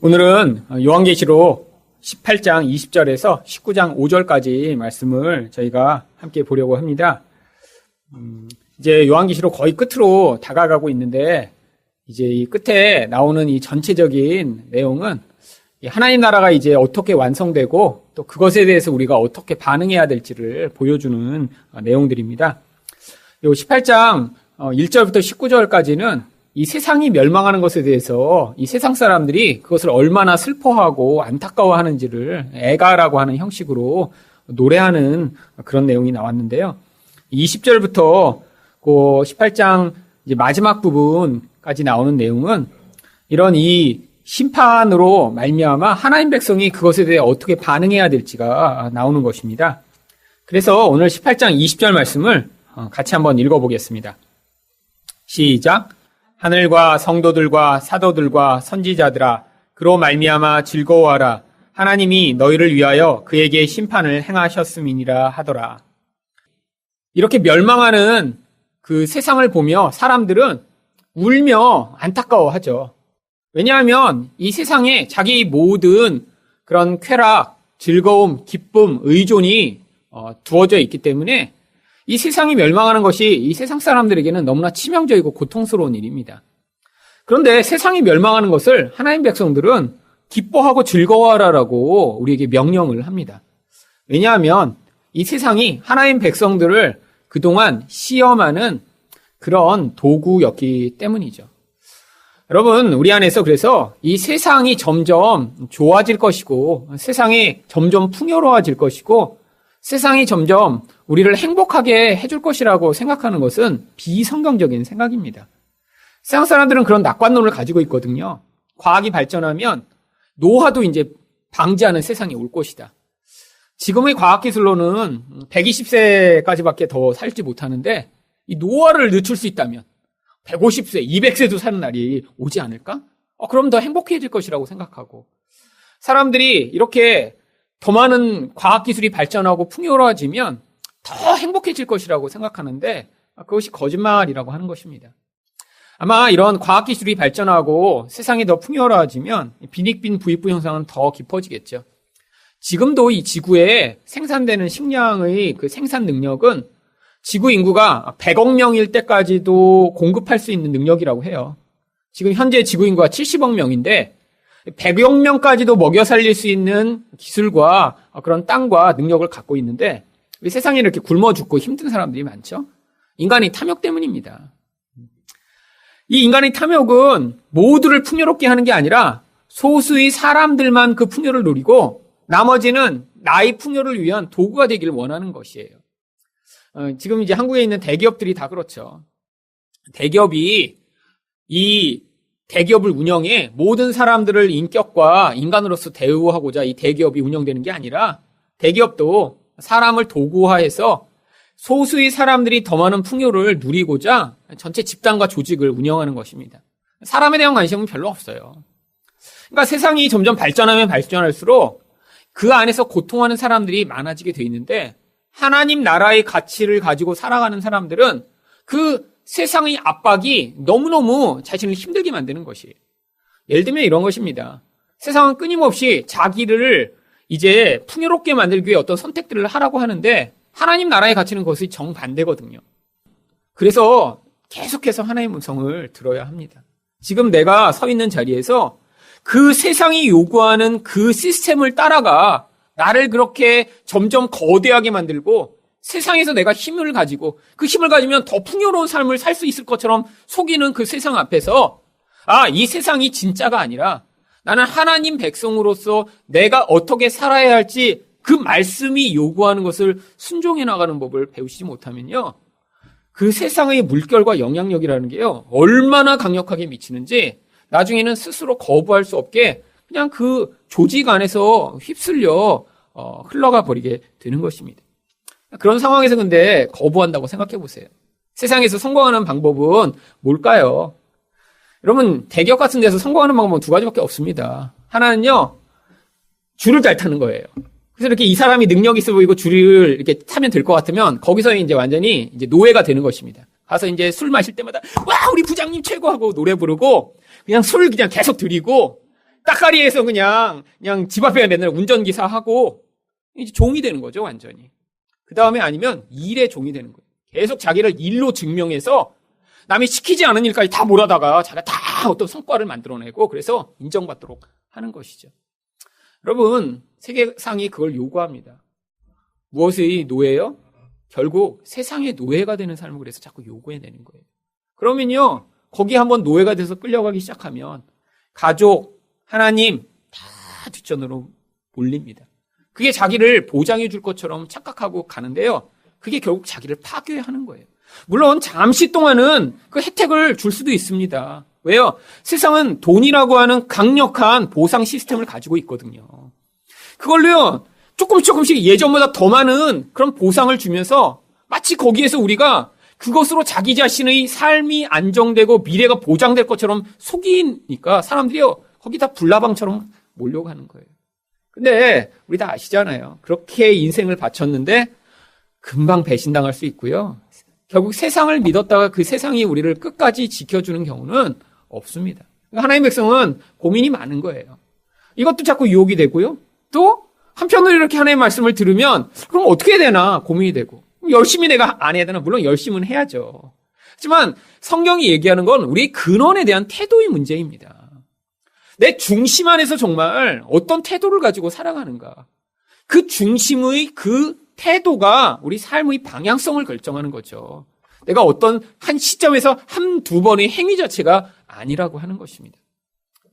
오늘은 요한계시록 18장 20절에서 19장 5절까지 말씀을 저희가 함께 보려고 합니다. 이제 요한계시록 거의 끝으로 다가가고 있는데, 이제 이 끝에 나오는 이 전체적인 내용은 하나님 나라가 이제 어떻게 완성되고 또 그것에 대해서 우리가 어떻게 반응해야 될지를 보여주는 내용들입니다. 요 18장 1절부터 19절까지는 이 세상이 멸망하는 것에 대해서 이 세상 사람들이 그것을 얼마나 슬퍼하고 안타까워하는지를 애가라고 하는 형식으로 노래하는 그런 내용이 나왔는데요. 20절부터 그 18장 이제 마지막 부분까지 나오는 내용은 이런 이 심판으로 말미암아 하나님 백성이 그것에 대해 어떻게 반응해야 될지가 나오는 것입니다. 그래서 오늘 18장 20절 말씀을 같이 한번 읽어보겠습니다. 시작. 하늘과 성도들과 사도들과 선지자들아, 그로 말미암아 즐거워하라. 하나님이 너희를 위하여 그에게 심판을 행하셨음이니라 하더라. 이렇게 멸망하는 그 세상을 보며 사람들은 울며 안타까워하죠. 왜냐하면 이 세상에 자기 모든 그런 쾌락, 즐거움, 기쁨, 의존이 두어져 있기 때문에 이 세상이 멸망하는 것이 이 세상 사람들에게는 너무나 치명적이고 고통스러운 일입니다. 그런데 세상이 멸망하는 것을 하나님 백성들은 기뻐하고 즐거워하라라고 우리에게 명령을 합니다. 왜냐하면 이 세상이 하나님 백성들을 그동안 시험하는 그런 도구였기 때문이죠. 여러분, 우리 안에서 그래서 이 세상이 점점 좋아질 것이고, 세상이 점점 풍요로워질 것이고, 세상이 점점 우리를 행복하게 해줄 것이라고 생각하는 것은 비성경적인 생각입니다. 세상 사람들은 그런 낙관론을 가지고 있거든요. 과학이 발전하면 노화도 이제 방지하는 세상이 올 것이다. 지금의 과학기술로는 120세까지밖에 더 살지 못하는데 이 노화를 늦출 수 있다면 150세, 200세도 사는 날이 오지 않을까? 그럼 더 행복해질 것이라고 생각하고, 사람들이 이렇게 더 많은 과학기술이 발전하고 풍요로워지면 더 행복해질 것이라고 생각하는데 그것이 거짓말이라고 하는 것입니다. 아마 이런 과학기술이 발전하고 세상이 더 풍요로워지면 빈익빈 부익부 현상은 더 깊어지겠죠. 지금도 이 지구에 생산되는 식량의 그 생산 능력은 지구 인구가 100억 명일 때까지도 공급할 수 있는 능력이라고 해요. 지금 현재 지구 인구가 70억 명인데 100억 명까지도 먹여 살릴 수 있는 기술과 그런 땅과 능력을 갖고 있는데 우리 세상에 이렇게 굶어 죽고 힘든 사람들이 많죠. 인간의 탐욕 때문입니다. 이 인간의 탐욕은 모두를 풍요롭게 하는 게 아니라 소수의 사람들만 그 풍요를 누리고 나머지는 나의 풍요를 위한 도구가 되기를 원하는 것이에요. 지금 이제 한국에 있는 대기업들이 다 그렇죠. 대기업이 이 대기업을 운영해 모든 사람들을 인격과 인간으로서 대우하고자 이 대기업이 운영되는 게 아니라 대기업도 사람을 도구화해서 소수의 사람들이 더 많은 풍요를 누리고자 전체 집단과 조직을 운영하는 것입니다. 사람에 대한 관심은 별로 없어요. 그러니까 세상이 점점 발전하면 발전할수록 그 안에서 고통하는 사람들이 많아지게 돼 있는데 하나님 나라의 가치를 가지고 살아가는 사람들은 그 세상의 압박이 너무너무 자신을 힘들게 만드는 것이에요. 예를 들면 이런 것입니다. 세상은 끊임없이 자기를 이제 풍요롭게 만들기 위해 어떤 선택들을 하라고 하는데 하나님 나라의 가치는 그것이 정반대거든요. 그래서 계속해서 하나님의 음성을 들어야 합니다. 지금 내가 서 있는 자리에서 그 세상이 요구하는 그 시스템을 따라가 나를 그렇게 점점 거대하게 만들고 세상에서 내가 힘을 가지고 그 힘을 가지면 더 풍요로운 삶을 살 수 있을 것처럼 속이는 그 세상 앞에서 이 세상이 진짜가 아니라 나는 하나님 백성으로서 내가 어떻게 살아야 할지 그 말씀이 요구하는 것을 순종해 나가는 법을 배우시지 못하면요. 그 세상의 물결과 영향력이라는 게요. 얼마나 강력하게 미치는지 나중에는 스스로 거부할 수 없게 그냥 그 조직 안에서 휩쓸려 흘러가 버리게 되는 것입니다. 그런 상황에서 근데 거부한다고 생각해 보세요. 세상에서 성공하는 방법은 뭘까요? 여러분, 대기업 같은 데서 성공하는 방법은 두 가지밖에 없습니다. 하나는요, 줄을 잘 타는 거예요. 그래서 이렇게 이 사람이 능력이 있어 보이고 줄을 이렇게 타면 될 것 같으면 거기서 이제 완전히 이제 노예가 되는 것입니다. 가서 이제 술 마실 때마다 와, 우리 부장님 최고 하고 노래 부르고 그냥 술 그냥 계속 드리고 따까리에서 그냥 집 앞에 맨날 운전기사 하고 이제 종이 되는 거죠, 완전히. 그 다음에 아니면 일의 종이 되는 거예요. 계속 자기를 일로 증명해서 남이 시키지 않은 일까지 다 몰아다가 자기가 다 어떤 성과를 만들어내고 그래서 인정받도록 하는 것이죠. 여러분, 세계상이 그걸 요구합니다. 무엇의 노예요? 결국 세상의 노예가 되는 삶을 그래서 자꾸 요구해내는 거예요. 그러면요, 거기 한번 노예가 돼서 끌려가기 시작하면 가족, 하나님 다 뒷전으로 몰립니다. 그게 자기를 보장해 줄 것처럼 착각하고 가는데요. 그게 결국 자기를 파괴하는 거예요. 물론 잠시 동안은 그 혜택을 줄 수도 있습니다. 왜요? 세상은 돈이라고 하는 강력한 보상 시스템을 가지고 있거든요. 그걸로요, 조금씩 예전보다 더 많은 그런 보상을 주면서 마치 거기에서 우리가 그것으로 자기 자신의 삶이 안정되고 미래가 보장될 것처럼 속이니까 사람들이요, 거기다 불나방처럼 몰려가는 거예요. 근데 우리 다 아시잖아요. 그렇게 인생을 바쳤는데 금방 배신당할 수 있고요. 결국 세상을 믿었다가 그 세상이 우리를 끝까지 지켜주는 경우는 없습니다. 하나님의 백성은 고민이 많은 거예요. 이것도 자꾸 유혹이 되고요. 또 한편으로 이렇게 하나님의 말씀을 들으면 그럼 어떻게 해야 되나 고민이 되고, 열심히 내가 안 해야 되나? 물론 열심히는 해야죠. 하지만 성경이 얘기하는 건 우리 근원에 대한 태도의 문제입니다. 내 중심 안에서 정말 어떤 태도를 가지고 살아가는가. 그 중심의 그 태도가 우리 삶의 방향성을 결정하는 거죠. 내가 어떤 한 시점에서 한두 번의 행위 자체가 아니라고 하는 것입니다.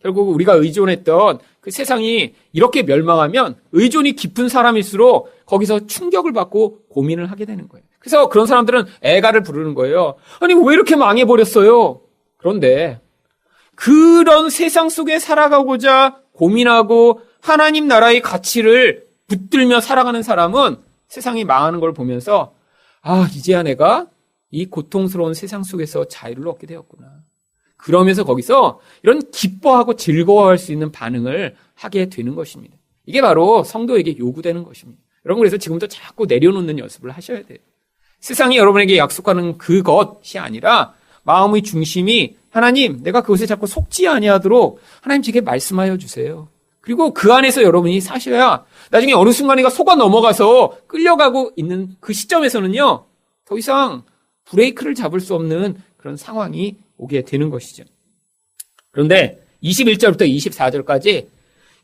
결국 우리가 의존했던 그 세상이 이렇게 멸망하면 의존이 깊은 사람일수록 거기서 충격을 받고 고민을 하게 되는 거예요. 그래서 그런 사람들은 애가를 부르는 거예요. 아니, 왜 이렇게 망해버렸어요? 그런데 그런 세상 속에 살아가고자 고민하고 하나님 나라의 가치를 붙들며 살아가는 사람은 세상이 망하는 걸 보면서 이제야 내가 이 고통스러운 세상 속에서 자유를 얻게 되었구나. 그러면서 거기서 이런 기뻐하고 즐거워할 수 있는 반응을 하게 되는 것입니다. 이게 바로 성도에게 요구되는 것입니다. 여러분, 그래서 지금부터 자꾸 내려놓는 연습을 하셔야 돼요. 세상이 여러분에게 약속하는 그것이 아니라 마음의 중심이 하나님, 내가 그것에 자꾸 속지 아니하도록 하나님 제게 말씀하여 주세요. 그리고 그 안에서 여러분이 사셔야 나중에 어느 순간에가 속아 넘어가서 끌려가고 있는 그 시점에서는요, 더 이상 브레이크를 잡을 수 없는 그런 상황이 오게 되는 것이죠. 그런데 21절부터 24절까지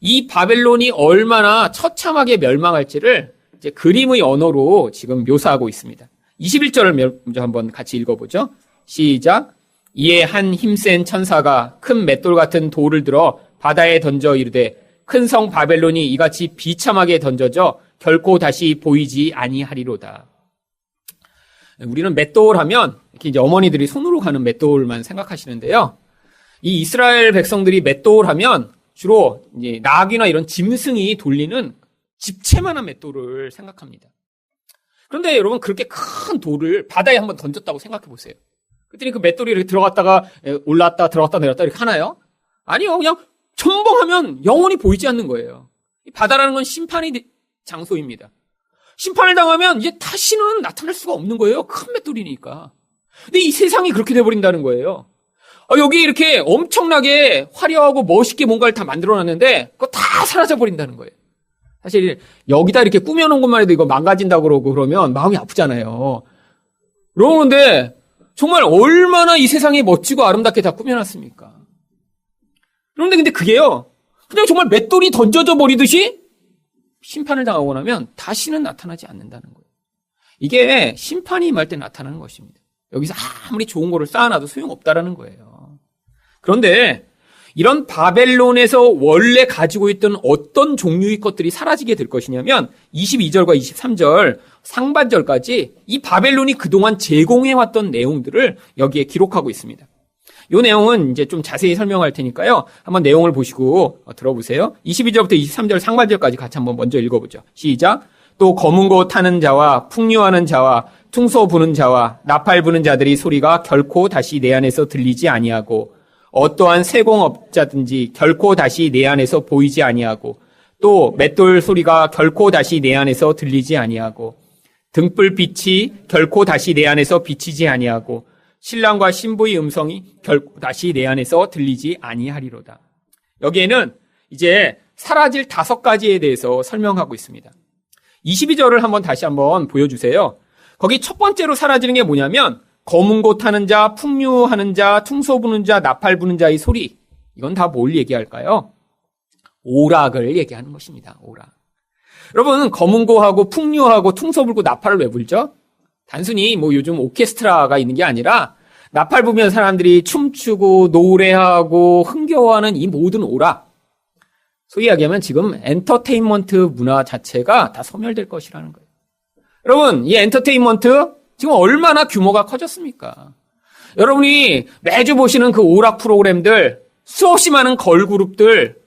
이 바벨론이 얼마나 처참하게 멸망할지를 이제 그림의 언어로 지금 묘사하고 있습니다. 21절을 먼저 한번 같이 읽어보죠. 시작. 이에 한 힘센 천사가 큰 맷돌 같은 돌을 들어 바다에 던져 이르되 큰 성 바벨론이 이같이 비참하게 던져져 결코 다시 보이지 아니하리로다. 우리는 맷돌 하면 이렇게 이제 어머니들이 손으로 가는 맷돌만 생각하시는데요. 이 이스라엘 백성들이 맷돌 하면 주로 이제 낙이나 이런 짐승이 돌리는 집채만한 맷돌을 생각합니다. 그런데 여러분, 그렇게 큰 돌을 바다에 한번 던졌다고 생각해 보세요. 그랬더니 그 맷돌이 이렇게 들어갔다가 올랐다 들어갔다 내렸다 이렇게 하나요? 아니요. 그냥 첨벙하면 영원히 보이지 않는 거예요. 이 바다라는 건 심판의 장소입니다. 심판을 당하면 이제 다시는 나타날 수가 없는 거예요. 큰 맷돌이니까. 근데 이 세상이 그렇게 돼버린다는 거예요. 여기 이렇게 엄청나게 화려하고 멋있게 뭔가를 다 만들어놨는데 그거 다 사라져버린다는 거예요. 사실 여기다 이렇게 꾸며놓은 것만 해도 이거 망가진다고 그러고 그러면 마음이 아프잖아요. 그러는데 정말 얼마나 이 세상이 멋지고 아름답게 다 꾸며놨습니까? 그런데 근데 그게요, 그냥 정말 맷돌이 던져져 버리듯이 심판을 당하고 나면 다시는 나타나지 않는다는 거예요. 이게 심판이 임할 때 나타나는 것입니다. 여기서 아무리 좋은 거를 쌓아놔도 소용없다라는 거예요. 그런데 이런 바벨론에서 원래 가지고 있던 어떤 종류의 것들이 사라지게 될 것이냐면 22절과 23절 상반절까지 이 바벨론이 그동안 제공해왔던 내용들을 여기에 기록하고 있습니다. 이 내용은 이제 좀 자세히 설명할 테니까요. 한번 내용을 보시고 들어보세요. 22절부터 23절 상반절까지 같이 한번 먼저 읽어보죠. 시작. 또 검은 고 타는 자와 풍류하는 자와 퉁소 부는 자와 나팔 부는 자들이 소리가 결코 다시 내 안에서 들리지 아니하고 어떠한 세공업자든지 결코 다시 내 안에서 보이지 아니하고 또 맷돌 소리가 결코 다시 내 안에서 들리지 아니하고 등불빛이 결코 다시 내 안에서 비치지 아니하고 신랑과 신부의 음성이 결코 다시 내 안에서 들리지 아니하리로다. 여기에는 이제 사라질 5가지에 대해서 설명하고 있습니다. 22절을 다시 한번 보여주세요. 거기 첫 번째로 사라지는 게 뭐냐면 검은고 타는 자, 풍류하는 자, 퉁소 부는 자, 나팔 부는 자의 소리. 이건 다 뭘 얘기할까요? 오락을 얘기하는 것입니다. 오락. 여러분, 검은고하고 풍류하고 퉁소 불고 나팔을 왜 불죠? 단순히 요즘 오케스트라가 있는 게 아니라 나팔 부면 사람들이 춤추고 노래하고 흥겨워하는 이 모든 오락. 소위 이야기하면 지금 엔터테인먼트 문화 자체가 다 소멸될 것이라는 거예요. 여러분, 이 엔터테인먼트 지금 얼마나 규모가 커졌습니까? 여러분이 매주 보시는 그 오락 프로그램들, 수없이 많은 걸그룹들,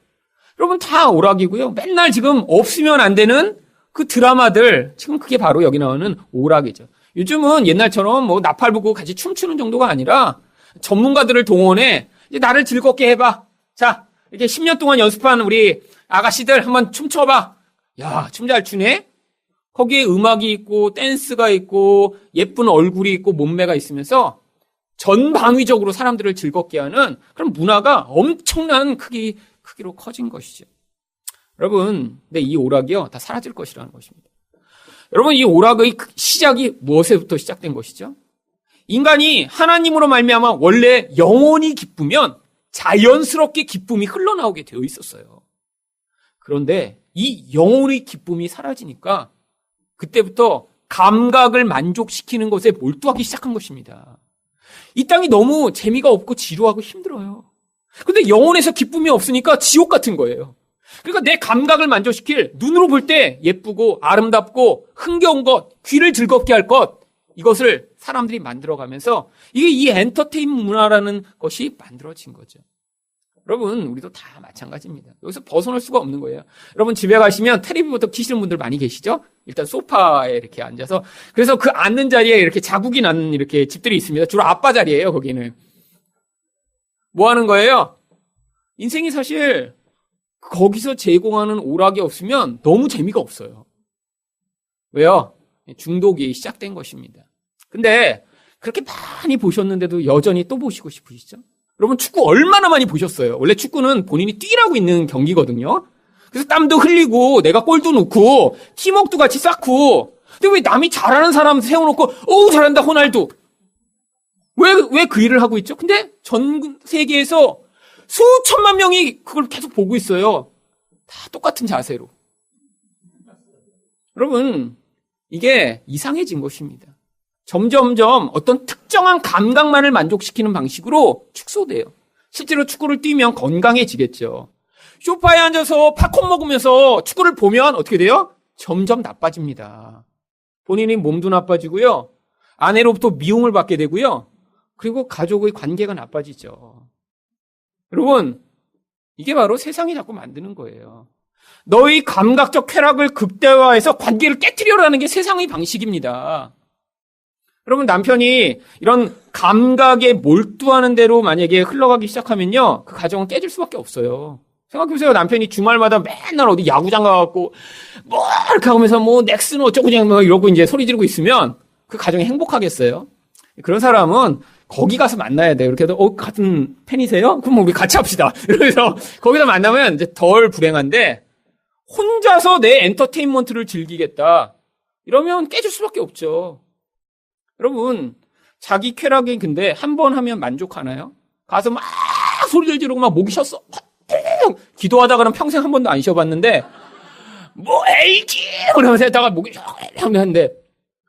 여러분 다 오락이고요. 맨날 지금 없으면 안 되는 그 드라마들, 지금 그게 바로 여기 나오는 오락이죠. 요즘은 옛날처럼 나팔 부고 같이 춤추는 정도가 아니라 전문가들을 동원해 이제 나를 즐겁게 해봐. 자, 이렇게 10년 동안 연습한 우리 아가씨들 한번 춤춰봐. 야, 춤 잘 추네? 거기에 음악이 있고 댄스가 있고 예쁜 얼굴이 있고 몸매가 있으면서 전방위적으로 사람들을 즐겁게 하는 그런 문화가 엄청난 크기로 커진 것이죠. 여러분, 근데 이 오락이요, 다 사라질 것이라는 것입니다. 여러분, 이 오락의 시작이 무엇에부터 시작된 것이죠? 인간이 하나님으로 말미암아 원래 영원히 기쁘면 자연스럽게 기쁨이 흘러나오게 되어 있었어요. 그런데 이 영혼의 기쁨이 사라지니까 그때부터 감각을 만족시키는 것에 몰두하기 시작한 것입니다. 이 땅이 너무 재미가 없고 지루하고 힘들어요. 근데 영혼에서 기쁨이 없으니까 지옥 같은 거예요. 그러니까 내 감각을 만족시킬, 눈으로 볼 때 예쁘고 아름답고 흥겨운 것, 귀를 즐겁게 할 것, 이것을 사람들이 만들어가면서 이게 이 엔터테인 문화라는 것이 만들어진 거죠. 여러분, 우리도 다 마찬가지입니다. 여기서 벗어날 수가 없는 거예요. 여러분, 집에 가시면 텔레비부터 키시는 분들 많이 계시죠? 일단 소파에 이렇게 앉아서. 그래서 그 앉는 자리에 이렇게 자국이 나는 이렇게 집들이 있습니다. 주로 아빠 자리예요, 거기는. 뭐 하는 거예요? 인생이 사실 거기서 제공하는 오락이 없으면 너무 재미가 없어요. 왜요? 중독이 시작된 것입니다. 근데 그렇게 많이 보셨는데도 여전히 또 보시고 싶으시죠? 여러분, 축구 얼마나 많이 보셨어요? 원래 축구는 본인이 뛰라고 있는 경기거든요. 그래서 땀도 흘리고 내가 골도 넣고 팀워크도 같이 쌓고. 근데 왜 남이 잘하는 사람 세워놓고 어우 잘한다 호날두. 왜 그 일을 하고 있죠? 근데 전 세계에서 수천만 명이 그걸 계속 보고 있어요. 다 똑같은 자세로. 여러분, 이게 이상해진 것입니다. 점점점 어떤 특정한 감각만을 만족시키는 방식으로 축소돼요. 실제로 축구를 뛰면 건강해지겠죠. 소파에 앉아서 팝콘 먹으면서 축구를 보면 어떻게 돼요? 점점 나빠집니다. 본인의 몸도 나빠지고요. 아내로부터 미움을 받게 되고요. 그리고 가족의 관계가 나빠지죠. 여러분, 이게 바로 세상이 자꾸 만드는 거예요. 너의 감각적 쾌락을 극대화해서 관계를 깨트리려는 게 세상의 방식입니다. 여러분, 남편이 이런 감각에 몰두하는 대로 만약에 흘러가기 시작하면요, 그 가정은 깨질 수밖에 없어요. 생각해보세요. 남편이 주말마다 맨날 어디 야구장 가갖고 뭐 이렇게 하면서 넥슨 어쩌고 그냥 이러고 이제 소리 지르고 있으면 그 가정이 행복하겠어요? 그런 사람은 거기 가서 만나야 돼요. 이렇게 해도 같은 팬이세요? 그럼 우리 같이 합시다. 이러면서 거기서 만나면 이제 덜 불행한데, 혼자서 내 엔터테인먼트를 즐기겠다 이러면 깨질 수밖에 없죠. 여러분, 자기 쾌락이 근데 한 번 하면 만족하나요? 가서 막 소리를 지르고 막 목이 쉬었어. 기도하다가는 평생 한 번도 안 쉬어봤는데 LG 그러면서 했다가 목이 하는데,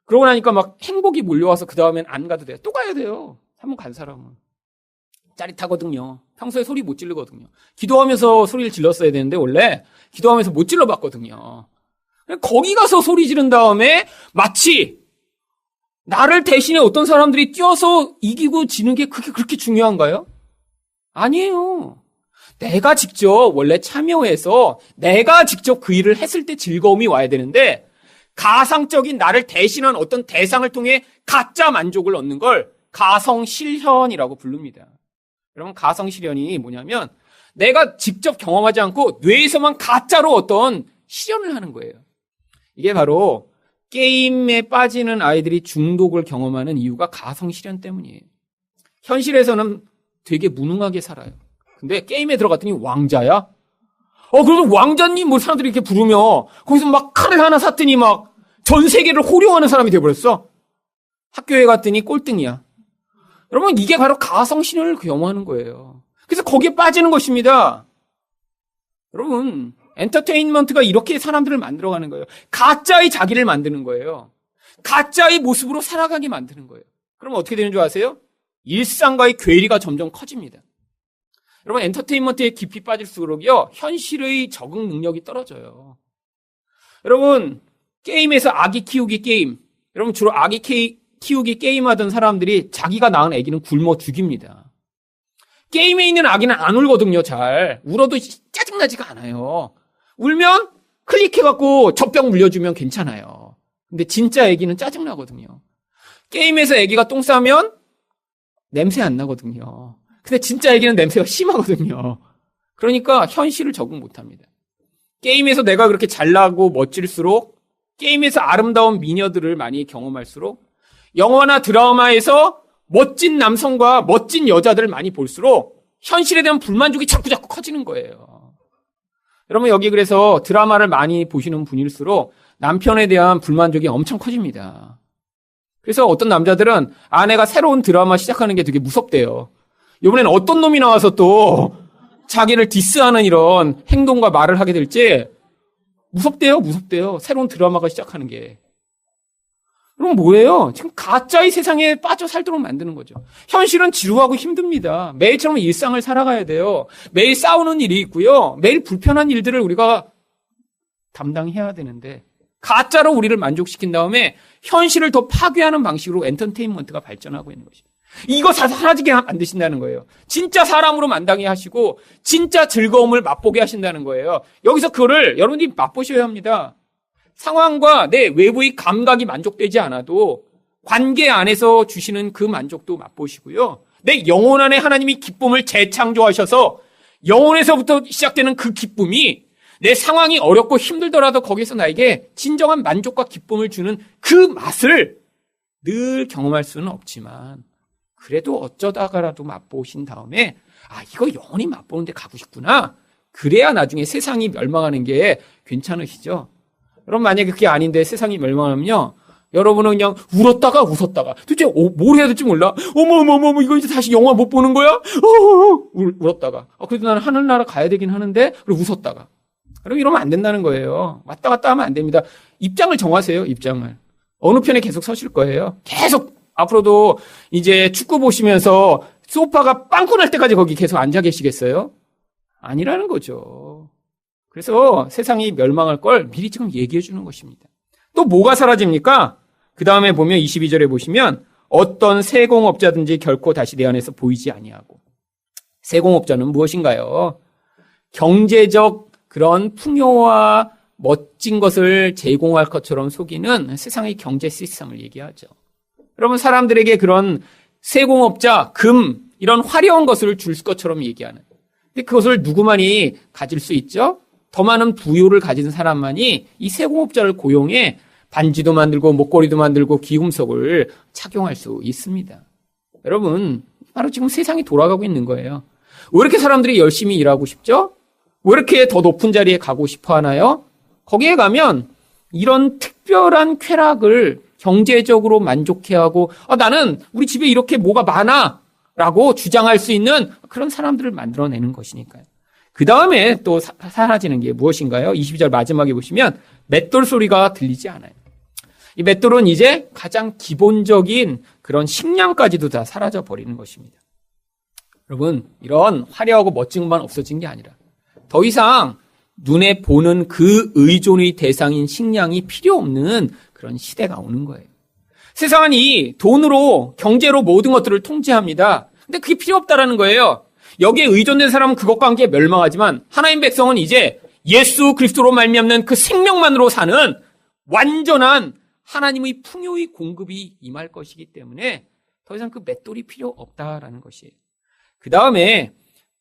그러고 나니까 막 행복이 몰려와서 그 다음엔 안 가도 돼요. 또 가야 돼요. 한 번 간 사람은. 짜릿하거든요. 평소에 소리 못 지르거든요. 기도하면서 소리를 질렀어야 되는데 원래 기도하면서 못 질러봤거든요. 거기 가서 소리 지른 다음에 마치 나를 대신에 어떤 사람들이 뛰어서 이기고 지는 게 그렇게 중요한가요? 아니에요. 내가 직접 원래 참여해서 내가 직접 그 일을 했을 때 즐거움이 와야 되는데, 가상적인 나를 대신한 어떤 대상을 통해 가짜 만족을 얻는 걸 가성실현이라고 부릅니다. 여러분, 가성실현이 뭐냐면 내가 직접 경험하지 않고 뇌에서만 가짜로 어떤 실현을 하는 거예요. 이게 바로 게임에 빠지는 아이들이 중독을 경험하는 이유가 가성실현 때문이에요. 현실에서는 되게 무능하게 살아요. 근데 게임에 들어갔더니 왕자야? 그래서 왕자님 뭐 사람들이 이렇게 부르며 거기서 막 칼을 하나 샀더니 막 전 세계를 호령하는 사람이 돼버렸어. 학교에 갔더니 꼴등이야. 여러분, 이게 바로 가성신을 겸하는 거예요. 그래서 거기에 빠지는 것입니다. 여러분, 엔터테인먼트가 이렇게 사람들을 만들어가는 거예요. 가짜의 자기를 만드는 거예요. 가짜의 모습으로 살아가게 만드는 거예요. 그럼 어떻게 되는 줄 아세요? 일상과의 괴리가 점점 커집니다. 여러분, 엔터테인먼트에 깊이 빠질수록요, 현실의 적응 능력이 떨어져요. 여러분, 게임에서 아기 키우기 게임. 여러분, 주로 아기 키우기 게임하던 사람들이 자기가 낳은 아기는 굶어 죽입니다. 게임에 있는 아기는 안 울거든요, 잘. 울어도 짜증나지가 않아요. 울면 클릭해갖고 젖병 물려주면 괜찮아요. 근데 진짜 아기는 짜증나거든요. 게임에서 아기가 똥 싸면 냄새 안 나거든요. 근데 진짜 아기는 냄새가 심하거든요. 그러니까 현실을 적응 못합니다. 게임에서 내가 그렇게 잘나고 멋질수록, 게임에서 아름다운 미녀들을 많이 경험할수록, 영화나 드라마에서 멋진 남성과 멋진 여자들을 많이 볼수록 현실에 대한 불만족이 자꾸 커지는 거예요. 여러분, 여기 그래서 드라마를 많이 보시는 분일수록 남편에 대한 불만족이 엄청 커집니다. 그래서 어떤 남자들은 아내가 새로운 드라마 시작하는 게 되게 무섭대요. 이번엔 어떤 놈이 나와서 또 자기를 디스하는 이런 행동과 말을 하게 될지 무섭대요. 새로운 드라마가 시작하는 게. 그럼 뭐예요? 지금 가짜의 세상에 빠져 살도록 만드는 거죠. 현실은 지루하고 힘듭니다. 매일처럼 일상을 살아가야 돼요. 매일 싸우는 일이 있고요. 매일 불편한 일들을 우리가 담당해야 되는데, 가짜로 우리를 만족시킨 다음에 현실을 더 파괴하는 방식으로 엔터테인먼트가 발전하고 있는 것이죠. 이거 사라지게 만드신다는 거예요. 진짜 사람으로 만당해 하시고 진짜 즐거움을 맛보게 하신다는 거예요. 여기서 그거를 여러분들이 맛보셔야 합니다. 상황과 내 외부의 감각이 만족되지 않아도 관계 안에서 주시는 그 만족도 맛보시고요. 내 영혼 안에 하나님이 기쁨을 재창조하셔서 영혼에서부터 시작되는 그 기쁨이 내 상황이 어렵고 힘들더라도 거기서 나에게 진정한 만족과 기쁨을 주는 그 맛을 늘 경험할 수는 없지만 그래도 어쩌다가라도 맛보신 다음에 이거 영원히 맛보는데 가고 싶구나. 그래야 나중에 세상이 멸망하는 게 괜찮으시죠? 여러분, 만약에 그게 아닌데 세상이 멸망하면요, 여러분은 그냥 울었다가 웃었다가 도대체 뭘 해야 될지 몰라. 어머 이거 이제 다시 영화 못 보는 거야? 울었다가 그래도 나는 하늘나라 가야 되긴 하는데 그리고 웃었다가. 여러분, 이러면 안 된다는 거예요. 왔다 갔다 하면 안 됩니다. 입장을 정하세요. 입장을. 어느 편에 계속 서실 거예요. 계속 앞으로도 이제 축구 보시면서 소파가 빵꾸 날 때까지 거기 계속 앉아 계시겠어요? 아니라는 거죠. 그래서 세상이 멸망할 걸 미리 지금 얘기해 주는 것입니다. 또 뭐가 사라집니까? 그 다음에 보면 22절에 보시면 어떤 세공업자든지 결코 다시 내 안에서 보이지 아니하고. 세공업자는 무엇인가요? 경제적 그런 풍요와 멋진 것을 제공할 것처럼 속이는 세상의 경제 시스템을 얘기하죠. 여러분, 사람들에게 그런 세공업자, 금, 이런 화려한 것을 줄 것처럼 얘기하는. 근데 그것을 누구만이 가질 수 있죠? 더 많은 부요를 가진 사람만이 이 세공업자를 고용해 반지도 만들고 목걸이도 만들고 귀금속을 착용할 수 있습니다. 여러분, 바로 지금 세상이 돌아가고 있는 거예요. 왜 이렇게 사람들이 열심히 일하고 싶죠? 왜 이렇게 더 높은 자리에 가고 싶어 하나요? 거기에 가면 이런 특별한 쾌락을 경제적으로 만족해하고 나는 우리 집에 이렇게 뭐가 많아 라고 주장할 수 있는 그런 사람들을 만들어내는 것이니까요. 그 다음에 또 사라지는 게 무엇인가요? 22절 마지막에 보시면 맷돌 소리가 들리지 않아요. 이 맷돌은 이제 가장 기본적인 그런 식량까지도 다 사라져 버리는 것입니다. 여러분, 이런 화려하고 멋진 것만 없어진 게 아니라 더 이상 눈에 보는 그 의존의 대상인 식량이 필요 없는 그런 시대가 오는 거예요. 세상은 이 돈으로, 경제로 모든 것들을 통제합니다. 근데 그게 필요 없다라는 거예요. 여기에 의존된 사람은 그것과 함께 멸망하지만 하나님 백성은 이제 예수 그리스도로 말미암는 그 생명만으로 사는 완전한 하나님의 풍요의 공급이 임할 것이기 때문에 더 이상 그 맷돌이 필요 없다라는 것이에요. 그 다음에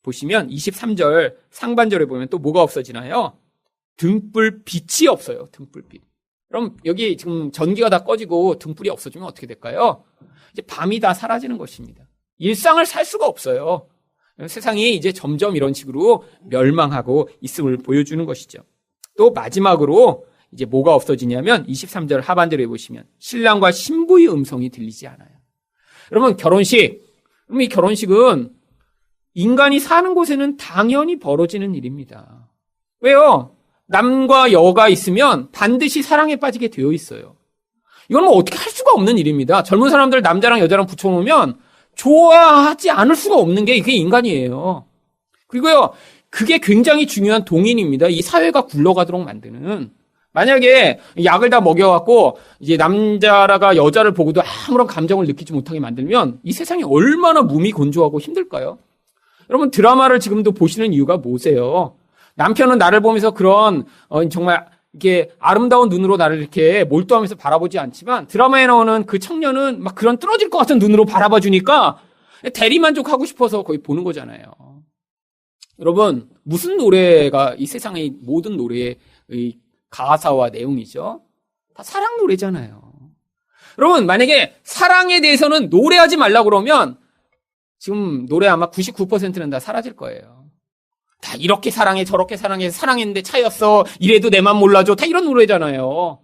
보시면 23절 상반절에 보면 또 뭐가 없어지나요? 등불 빛이 없어요. 등불빛. 그럼 여기 지금 전기가 다 꺼지고 등불이 없어지면 어떻게 될까요? 이제 밤이 다 사라지는 것입니다. 일상을 살 수가 없어요. 세상이 이제 점점 이런 식으로 멸망하고 있음을 보여주는 것이죠. 또 마지막으로 이제 뭐가 없어지냐면 23절 하반절에 보시면 신랑과 신부의 음성이 들리지 않아요. 여러분 그럼 이 결혼식은 인간이 사는 곳에는 당연히 벌어지는 일입니다. 왜요? 남과 여가 있으면 반드시 사랑에 빠지게 되어 있어요. 이건 뭐 어떻게 할 수가 없는 일입니다. 젊은 사람들 남자랑 여자랑 붙여놓으면 좋아하지 않을 수가 없는 게 그게 인간이에요. 그리고요, 그게 굉장히 중요한 동인입니다. 이 사회가 굴러가도록 만드는. 만약에 약을 다 먹여갖고 이제 남자가 여자를 보고도 아무런 감정을 느끼지 못하게 만들면 이 세상이 얼마나 무미건조하고 힘들까요? 여러분 드라마를 지금도 보시는 이유가 뭐세요? 남편은 나를 보면서 그런 정말 이렇게 아름다운 눈으로 나를 이렇게 몰두하면서 바라보지 않지만 드라마에 나오는 그 청년은 막 그런 뚫어질 것 같은 눈으로 바라봐 주니까 대리만족하고 싶어서 거의 보는 거잖아요. 여러분 무슨 노래가 이 세상의 모든 노래의 가사와 내용이죠? 다 사랑 노래잖아요. 여러분 만약에 사랑에 대해서는 노래하지 말라고 그러면 지금 노래 아마 99%는 다 사라질 거예요. 다 이렇게 사랑해 저렇게 사랑해 사랑했는데 차였어 이래도 내 맘 몰라줘 다 이런 노래잖아요.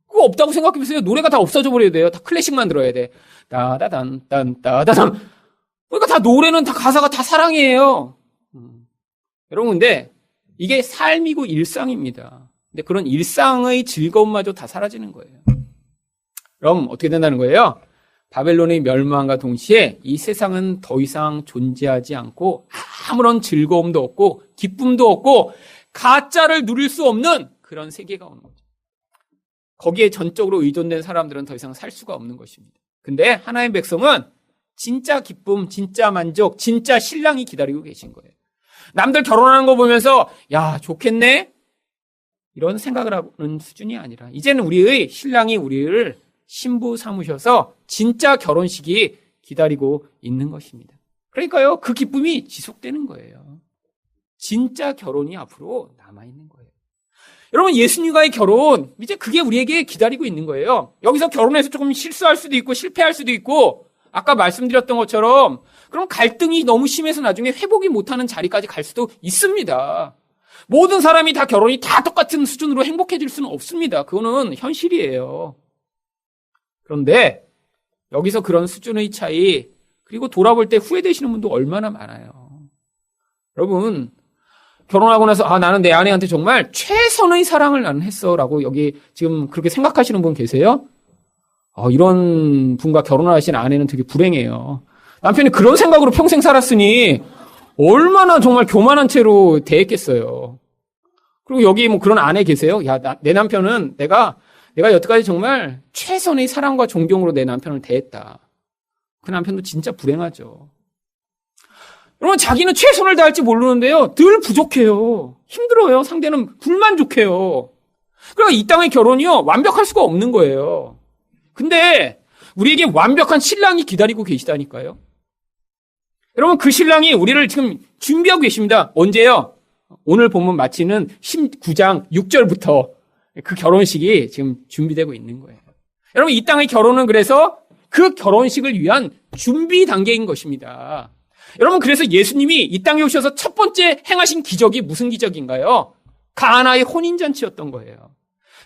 그거 없다고 생각해보세요. 노래가 다 없어져 버려야 돼요. 다 클래식만 들어야 돼. 따다단 딴 따다단. 그러니까 다 노래는 다 가사가 다 사랑이에요. 여러분 근데 이게 삶이고 일상입니다. 근데 그런 일상의 즐거움마저 다 사라지는 거예요. 그럼 어떻게 된다는 거예요? 바벨론의 멸망과 동시에 이 세상은 더 이상 존재하지 않고 아무런 즐거움도 없고 기쁨도 없고 가짜를 누릴 수 없는 그런 세계가 오는 거죠. 거기에 전적으로 의존된 사람들은 더 이상 살 수가 없는 것입니다. 근데 하나님의 백성은 진짜 기쁨, 진짜 만족, 진짜 신랑이 기다리고 계신 거예요. 남들 결혼하는 거 보면서 야 좋겠네 이런 생각을 하는 수준이 아니라 이제는 우리의 신랑이 우리를 신부 삼으셔서 진짜 결혼식이 기다리고 있는 것입니다. 그러니까요, 그 기쁨이 지속되는 거예요. 진짜 결혼이 앞으로 남아있는 거예요. 여러분, 예수님과의 결혼, 이제 그게 우리에게 기다리고 있는 거예요. 여기서 결혼해서 조금 실수할 수도 있고, 실패할 수도 있고, 아까 말씀드렸던 것처럼, 그럼 갈등이 너무 심해서 나중에 회복이 못하는 자리까지 갈 수도 있습니다. 모든 사람이 다 결혼이 다 똑같은 수준으로 행복해질 수는 없습니다. 그거는 현실이에요. 그런데 여기서 그런 수준의 차이 그리고 돌아볼 때 후회되시는 분도 얼마나 많아요. 여러분 결혼하고 나서 나는 내 아내한테 정말 최선의 사랑을 나는 했어라고 여기 지금 그렇게 생각하시는 분 계세요? 이런 분과 결혼하신 아내는 되게 불행해요. 남편이 그런 생각으로 평생 살았으니 얼마나 정말 교만한 채로 대했겠어요. 그리고 여기 뭐 그런 아내 계세요? 내 남편은 내가 여태까지 정말 최선의 사랑과 존경으로 내 남편을 대했다. 그 남편도 진짜 불행하죠. 여러분 자기는 최선을 다할지 모르는데요. 늘 부족해요. 힘들어요. 상대는 불만족해요. 그러니까 이 땅의 결혼이요. 완벽할 수가 없는 거예요. 근데 우리에게 완벽한 신랑이 기다리고 계시다니까요. 여러분 그 신랑이 우리를 지금 준비하고 계십니다. 언제요? 오늘 본문 마치는 19장 6절부터 그 결혼식이 지금 준비되고 있는 거예요. 여러분 이 땅의 결혼은 그래서 그 결혼식을 위한 준비 단계인 것입니다. 여러분 그래서 예수님이 이 땅에 오셔서 첫 번째 행하신 기적이 무슨 기적인가요? 가나의 혼인잔치였던 거예요.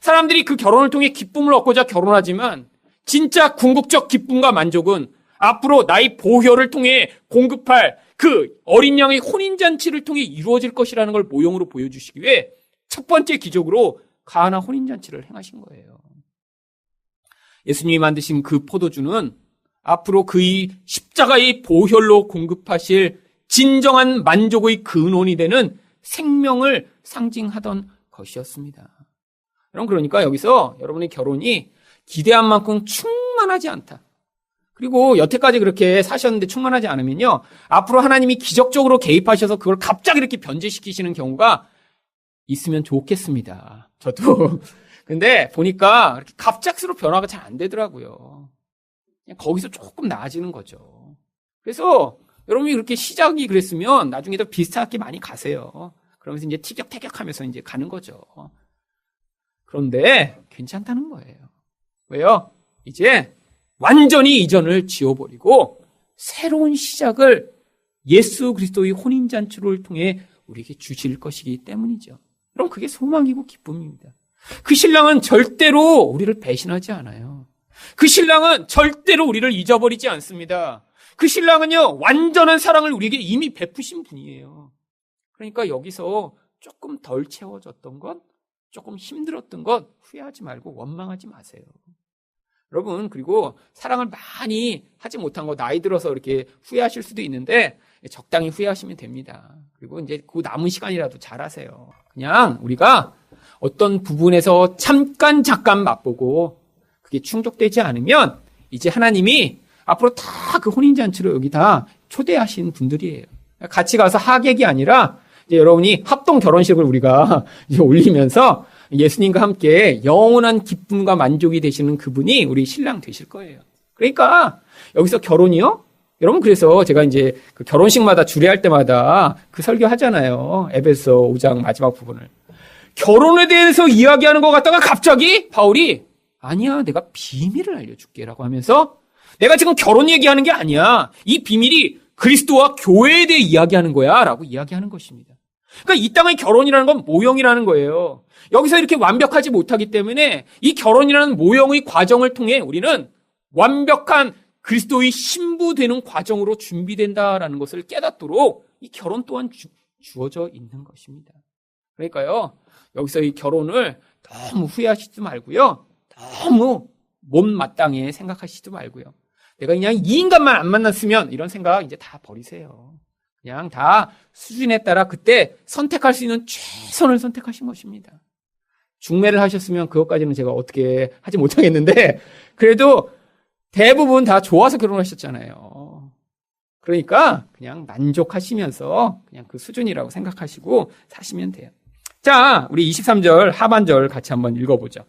사람들이 그 결혼을 통해 기쁨을 얻고자 결혼하지만 진짜 궁극적 기쁨과 만족은 앞으로 나의 보혈을 통해 공급할 그 어린 양의 혼인잔치를 통해 이루어질 것이라는 걸 모형으로 보여주시기 위해 첫 번째 기적으로 가나 혼인잔치를 행하신 거예요. 예수님이 만드신 그 포도주는 앞으로 그의 십자가의 보혈로 공급하실 진정한 만족의 근원이 되는 생명을 상징하던 것이었습니다. 여러분 그러니까 여기서 여러분의 결혼이 기대한 만큼 충만하지 않다. 그리고 여태까지 그렇게 사셨는데 충만하지 않으면요. 앞으로 하나님이 기적적으로 개입하셔서 그걸 갑자기 이렇게 변제시키시는 경우가 있으면 좋겠습니다. 저도. 근데 보니까 이렇게 갑작스러운 변화가 잘 안 되더라고요. 그냥 거기서 조금 나아지는 거죠. 그래서 여러분이 그렇게 시작이 그랬으면 나중에도 비슷하게 많이 가세요. 그러면서 이제 티격태격하면서 이제 가는 거죠. 그런데 괜찮다는 거예요. 왜요? 이제 완전히 이전을 지워버리고 새로운 시작을 예수 그리스도의 혼인잔치를 통해 우리에게 주실 것이기 때문이죠. 그럼 그게 소망이고 기쁨입니다. 그 신랑은 절대로 우리를 배신하지 않아요. 그 신랑은 절대로 우리를 잊어버리지 않습니다. 그 신랑은요, 완전한 사랑을 우리에게 이미 베푸신 분이에요. 그러니까 여기서 조금 덜 채워졌던 것, 조금 힘들었던 것 후회하지 말고 원망하지 마세요. 여러분, 그리고 사랑을 많이 하지 못한 거 나이 들어서 이렇게 후회하실 수도 있는데 적당히 후회하시면 됩니다. 그리고 이제 그 남은 시간이라도 잘하세요. 그냥 우리가 어떤 부분에서 잠깐 맛보고 그게 충족되지 않으면 이제 하나님이 앞으로 다 그 혼인잔치로 여기 다 초대하신 분들이에요. 같이 가서 하객이 아니라 이제 여러분이 합동 결혼식을 우리가 이제 올리면서 예수님과 함께 영원한 기쁨과 만족이 되시는 그분이 우리 신랑 되실 거예요. 그러니까 여기서 결혼이요? 여러분, 그래서 제가 이제 그 결혼식마다 주례할 때마다 그 설교 하잖아요. 에베소 5장 마지막 부분을. 결혼에 대해서 이야기하는 것 같다가 갑자기 바울이 아니야, 내가 비밀을 알려줄게라고 하면서 내가 지금 결혼 얘기하는 게 아니야. 이 비밀이 그리스도와 교회에 대해 이야기하는 거야 라고 이야기하는 것입니다. 그러니까 이 땅의 결혼이라는 건 모형이라는 거예요. 여기서 이렇게 완벽하지 못하기 때문에 이 결혼이라는 모형의 과정을 통해 우리는 완벽한 그리스도의 신부 되는 과정으로 준비된다라는 것을 깨닫도록 이 결혼 또한 주어져 있는 것입니다. 그러니까요, 여기서 이 결혼을 너무 후회하시지 말고요, 너무 못마땅해 생각하시지 말고요, 내가 그냥 이 인간만 안 만났으면 이런 생각 이제 다 버리세요. 그냥 다 수준에 따라 그때 선택할 수 있는 최선을 선택하신 것입니다. 중매를 하셨으면 그것까지는 제가 어떻게 하지 못하겠는데 그래도 대부분 다 좋아서 결혼하셨잖아요. 그러니까 그냥 만족하시면서 그냥 그 수준이라고 생각하시고 사시면 돼요. 자, 우리 23절 하반절 같이 한번 읽어보죠.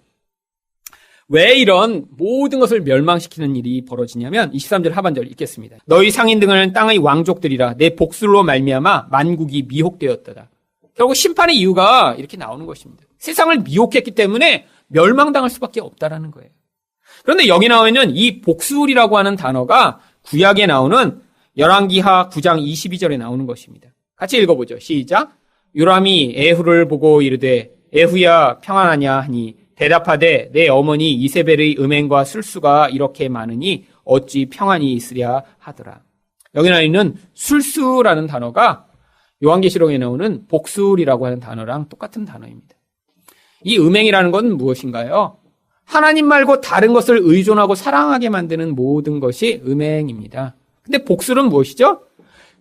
왜 이런 모든 것을 멸망시키는 일이 벌어지냐면 23절 하반절 읽겠습니다. 너희 상인 등은 땅의 왕족들이라 내 복술로 말미암아 만국이 미혹되었더라. 결국 심판의 이유가 이렇게 나오는 것입니다. 세상을 미혹했기 때문에 멸망당할 수밖에 없다라는 거예요. 그런데 여기 나와 있는 이 복술이라고 하는 단어가 구약에 나오는 열왕기하 9장 22절에 나오는 것입니다. 같이 읽어보죠. 시작. 요람이 에후를 보고 이르되 에후야 평안하냐 하니 대답하되 내 어머니 이세벨의 음행과 술수가 이렇게 많으니 어찌 평안이 있으랴 하더라. 여기 나와 있는 술수라는 단어가 요한계시록에 나오는 복술이라고 하는 단어랑 똑같은 단어입니다. 이 음행이라는 건 무엇인가요? 하나님 말고 다른 것을 의존하고 사랑하게 만드는 모든 것이 음행입니다. 근데 복술은 무엇이죠?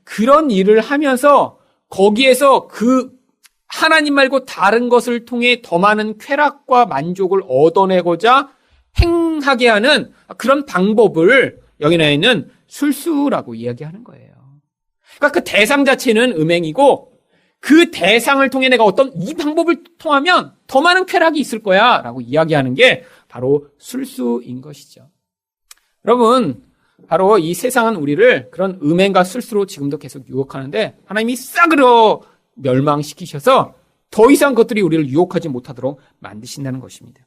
그런 일을 하면서 거기에서 그 하나님 말고 다른 것을 통해 더 많은 쾌락과 만족을 얻어내고자 행하게 하는 그런 방법을 여기 나와 있는 술수라고 이야기하는 거예요. 그러니까 그 대상 자체는 음행이고 그 대상을 통해 내가 어떤 이 방법을 통하면 더 많은 쾌락이 있을 거야 라고 이야기하는 게 바로 술수인 것이죠. 여러분, 바로 이 세상은 우리를 그런 음행과 술수로 지금도 계속 유혹하는데 하나님이 싸그러 멸망시키셔서 더 이상 그것들이 우리를 유혹하지 못하도록 만드신다는 것입니다.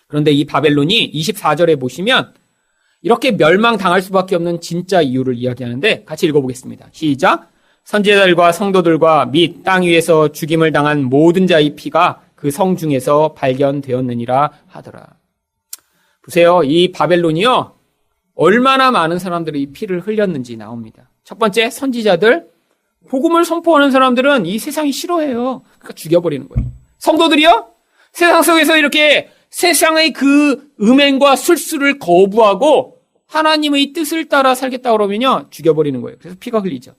그런데 이 바벨론이 24절에 보시면 이렇게 멸망당할 수밖에 없는 진짜 이유를 이야기하는데 같이 읽어보겠습니다. 시작. 선지자들과 성도들과 및 땅 위에서 죽임을 당한 모든 자의 피가 그 성 중에서 발견되었느니라 하더라. 보세요. 이 바벨론이요, 얼마나 많은 사람들이 피를 흘렸는지 나옵니다. 첫 번째, 선지자들, 복음을 선포하는 사람들은 이 세상이 싫어해요. 그러니까 죽여버리는 거예요. 성도들이요, 세상 속에서 이렇게 세상의 그 음행과 술수를 거부하고 하나님의 뜻을 따라 살겠다 그러면요, 죽여버리는 거예요. 그래서 피가 흘리죠.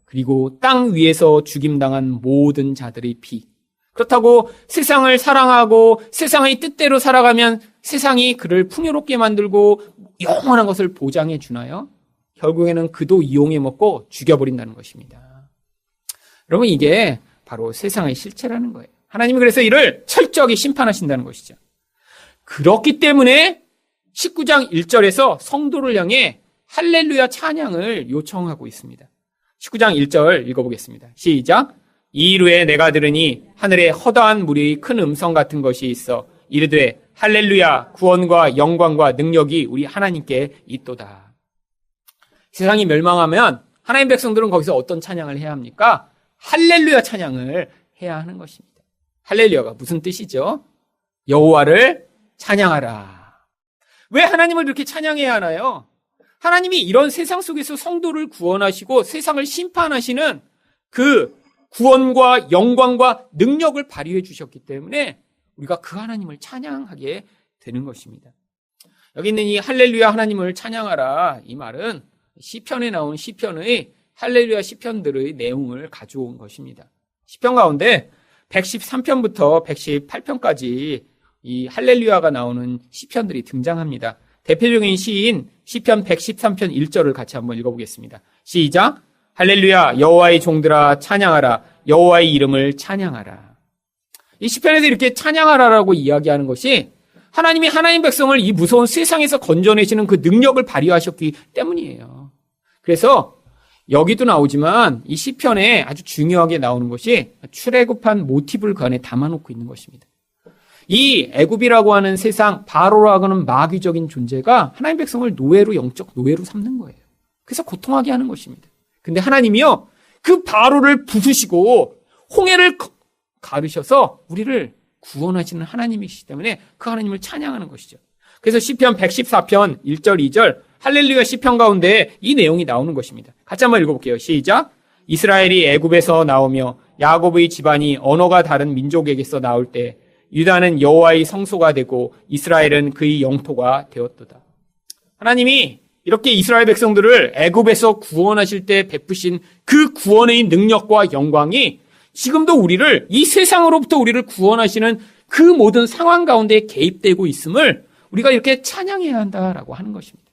그리고 땅 위에서 죽임당한 모든 자들의 피. 그렇다고 세상을 사랑하고 세상의 뜻대로 살아가면 세상이 그를 풍요롭게 만들고 영원한 것을 보장해 주나요? 결국에는 그도 이용해 먹고 죽여버린다는 것입니다. 여러분, 이게 바로 세상의 실체라는 거예요. 하나님이 그래서 이를 철저하게 심판하신다는 것이죠. 그렇기 때문에 19장 1절에서 성도를 향해 할렐루야 찬양을 요청하고 있습니다. 19장 1절 읽어보겠습니다. 시작. 이일 후에 내가 들으니 하늘에 허다한 무리의 큰 음성 같은 것이 있어 이르되 할렐루야 구원과 영광과 능력이 우리 하나님께 있도다. 세상이 멸망하면 하나님 백성들은 거기서 어떤 찬양을 해야 합니까? 할렐루야 찬양을 해야 하는 것입니다. 할렐루야가 무슨 뜻이죠? 여호와를 찬양하라. 왜 하나님을 이렇게 찬양해야 하나요? 하나님이 이런 세상 속에서 성도를 구원하시고 세상을 심판하시는 그 구원과 영광과 능력을 발휘해 주셨기 때문에 우리가 그 하나님을 찬양하게 되는 것입니다. 여기 있는 이 할렐루야 하나님을 찬양하라, 이 말은 시편에 나온 시편의 할렐루야 시편들의 내용을 가져온 것입니다. 시편 가운데 113편부터 118편까지 이 할렐루야가 나오는 시편들이 등장합니다. 대표적인 시인 시편 113편 1절을 같이 한번 읽어보겠습니다. 시작. 할렐루야, 여호와의 종들아 찬양하라, 여호와의 이름을 찬양하라. 이 시편에서 이렇게 찬양하라라고 이야기하는 것이 하나님이 하나님 백성을 이 무서운 세상에서 건져내시는 그 능력을 발휘하셨기 때문이에요. 그래서 여기도 나오지만 이 시편에 아주 중요하게 나오는 것이 출애굽한 모티브를 그 안에 담아놓고 있는 것입니다. 이 애굽이라고 하는 세상, 바로라고 하는 마귀적인 존재가 하나님 백성을 노예로, 영적 노예로 삼는 거예요. 그래서 고통하게 하는 것입니다. 근데 하나님이요, 그 바로를 부수시고 홍해를 가르셔서 우리를 구원하시는 하나님이시기 때문에 그 하나님을 찬양하는 것이죠. 그래서 시편 114편 1절 2절 할렐루야 시편 가운데 이 내용이 나오는 것입니다. 같이 한번 읽어볼게요. 시작. 이스라엘이 애굽에서 나오며 야곱의 집안이 언어가 다른 민족에게서 나올 때 유다는 여호와의 성소가 되고 이스라엘은 그의 영토가 되었도다. 하나님이 이렇게 이스라엘 백성들을 애굽에서 구원하실 때 베푸신 그 구원의 능력과 영광이 지금도 우리를, 이 세상으로부터 우리를 구원하시는 그 모든 상황 가운데 개입되고 있음을 우리가 이렇게 찬양해야 한다라고 하는 것입니다.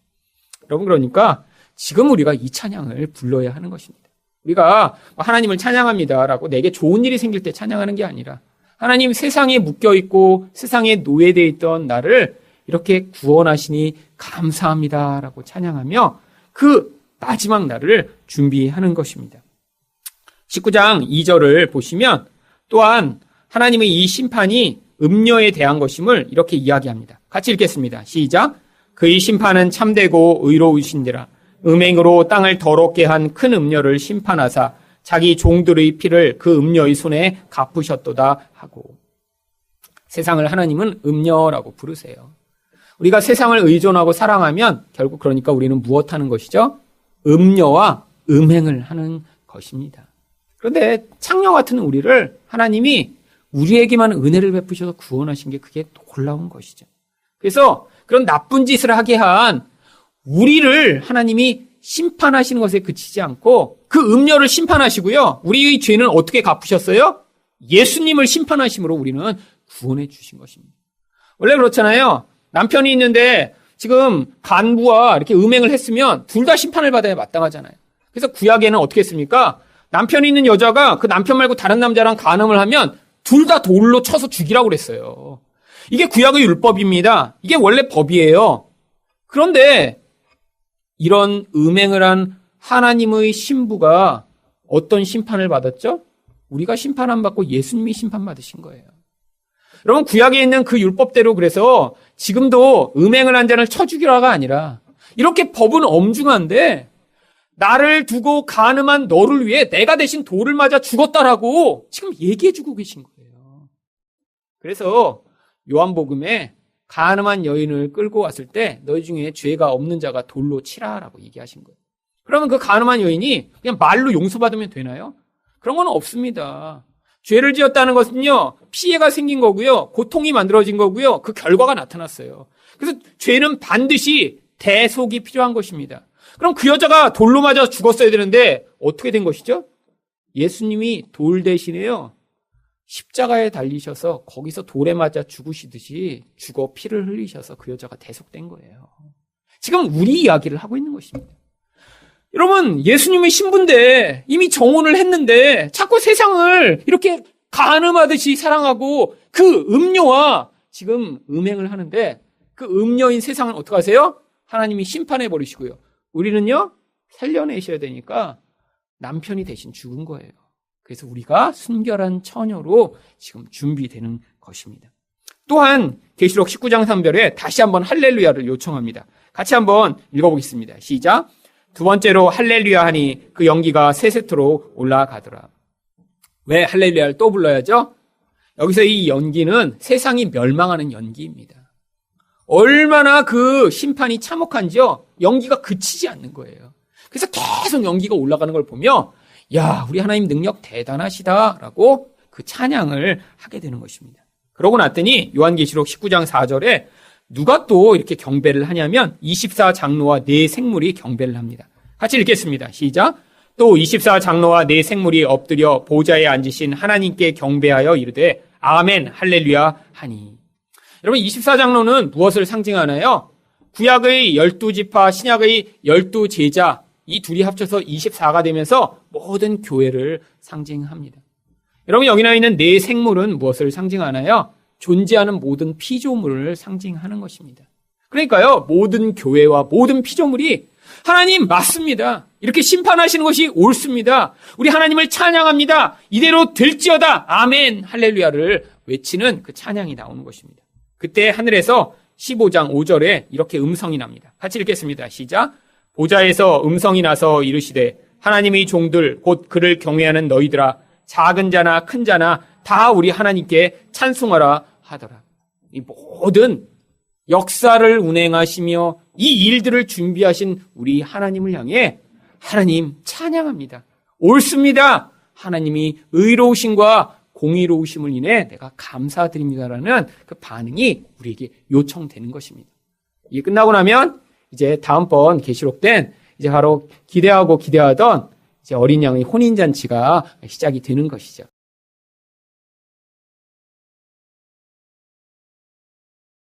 여러분, 그러니까 지금 우리가 이 찬양을 불러야 하는 것입니다. 우리가 하나님을 찬양합니다라고 내게 좋은 일이 생길 때 찬양하는 게 아니라 하나님, 세상에 묶여있고 세상에 노예되어 있던 나를 이렇게 구원하시니 감사합니다라고 찬양하며 그 마지막 날을 준비하는 것입니다. 19장 2절을 보시면 또한 하나님의 이 심판이 음녀에 대한 것임을 이렇게 이야기합니다. 같이 읽겠습니다. 시작. 그의 심판은 참되고 의로우신지라 음행으로 땅을 더럽게 한 큰 음녀를 심판하사 자기 종들의 피를 그 음녀의 손에 갚으셨도다 하고. 세상을 하나님은 음녀라고 부르세요. 우리가 세상을 의존하고 사랑하면 결국 그러니까 우리는 무엇하는 것이죠? 음녀와 음행을 하는 것입니다. 그런데 창녀 같은 우리를 하나님이 우리에게만 은혜를 베푸셔서 구원하신 게 그게 놀라운 것이죠. 그래서 그런 나쁜 짓을 하게 한 우리를 하나님이 심판하시는 것에 그치지 않고 그 음녀를 심판하시고요. 우리의 죄는 어떻게 갚으셨어요? 예수님을 심판하심으로 우리는 구원해 주신 것입니다. 원래 그렇잖아요. 남편이 있는데 지금 간부와 이렇게 음행을 했으면 둘 다 심판을 받아야 마땅하잖아요. 그래서 구약에는 어떻게 했습니까? 남편이 있는 여자가 그 남편 말고 다른 남자랑 간음을 하면 둘 다 돌로 쳐서 죽이라고 그랬어요. 이게 구약의 율법입니다. 이게 원래 법이에요. 그런데 이런 음행을 한 하나님의 신부가 어떤 심판을 받았죠? 우리가 심판 안 받고 예수님이 심판받으신 거예요. 여러분, 구약에 있는 그 율법대로 그래서 지금도 음행을 한 자를 쳐 죽이라가 아니라 이렇게 법은 엄중한데 나를 두고 간음한 너를 위해 내가 대신 돌을 맞아 죽었다라고 지금 얘기해주고 계신 거예요. 그래서 요한복음에 간음한 여인을 끌고 왔을 때 너희 중에 죄가 없는 자가 돌로 치라라고 얘기하신 거예요. 그러면 그 간음한 여인이 그냥 말로 용서받으면 되나요? 그런 건 없습니다. 죄를 지었다는 것은요, 피해가 생긴 거고요, 고통이 만들어진 거고요, 그 결과가 나타났어요. 그래서 죄는 반드시 대속이 필요한 것입니다. 그럼 그 여자가 돌로 맞아 죽었어야 되는데 어떻게 된 것이죠? 예수님이 돌 대신에요, 십자가에 달리셔서 거기서 돌에 맞아 죽으시듯이 죽어 피를 흘리셔서 그 여자가 대속된 거예요. 지금 우리 이야기를 하고 있는 것입니다. 여러분, 예수님의 신부인데 이미 정혼을 했는데 자꾸 세상을 이렇게 간음하듯이 사랑하고 그 음녀와 지금 음행을 하는데 그 음녀인 세상을 어떻게 하세요? 하나님이 심판해 버리시고요. 우리는요, 살려내셔야 되니까 남편이 대신 죽은 거예요. 그래서 우리가 순결한 처녀로 지금 준비되는 것입니다. 또한 계시록 19장 3절에 다시 한번 할렐루야를 요청합니다. 같이 한번 읽어보겠습니다. 시작. 두 번째로 할렐루야 하니 그 연기가 세세토로 올라가더라. 왜 할렐루야를 또 불러야죠? 여기서 이 연기는 세상이 멸망하는 연기입니다. 얼마나 그 심판이 참혹한지요. 연기가 그치지 않는 거예요. 그래서 계속 연기가 올라가는 걸 보며 야, 우리 하나님 능력 대단하시다라고 그 찬양을 하게 되는 것입니다. 그러고 났더니 요한계시록 19장 4절에 누가 또 이렇게 경배를 하냐면 24장로와 네 생물이 경배를 합니다. 같이 읽겠습니다. 시작. 또 24장로와 네 생물이 엎드려 보좌에 앉으신 하나님께 경배하여 이르되 아멘 할렐루야 하니. 여러분 24장로는 무엇을 상징하나요? 구약의 12지파 신약의 12제자 이 둘이 합쳐서 24가 되면서 모든 교회를 상징합니다. 여러분 여기 나와 있는 네 생물은 무엇을 상징하나요? 존재하는 모든 피조물을 상징하는 것입니다. 그러니까요 모든 교회와 모든 피조물이 하나님 맞습니다. 이렇게 심판하시는 것이 옳습니다. 우리 하나님을 찬양합니다. 이대로 될지어다. 아멘 할렐루야를 외치는 그 찬양이 나오는 것입니다. 그때 하늘에서 15장 5절에 이렇게 음성이 납니다. 같이 읽겠습니다. 시작. 보좌에서 음성이 나서 이르시되 하나님의 종들 곧 그를 경외하는 너희들아 작은 자나 큰 자나 다 우리 하나님께 찬송하라 하더라. 이 모든 역사를 운행하시며 이 일들을 준비하신 우리 하나님을 향해 하나님 찬양합니다. 옳습니다. 하나님이 의로우심과 공의로우심을 인해 내가 감사드립니다라는 그 반응이 우리에게 요청되는 것입니다. 이게 끝나고 나면 이제 다음번 계시록 땐 이제 바로 기대하던 이제 어린 양의 혼인잔치가 시작이 되는 것이죠.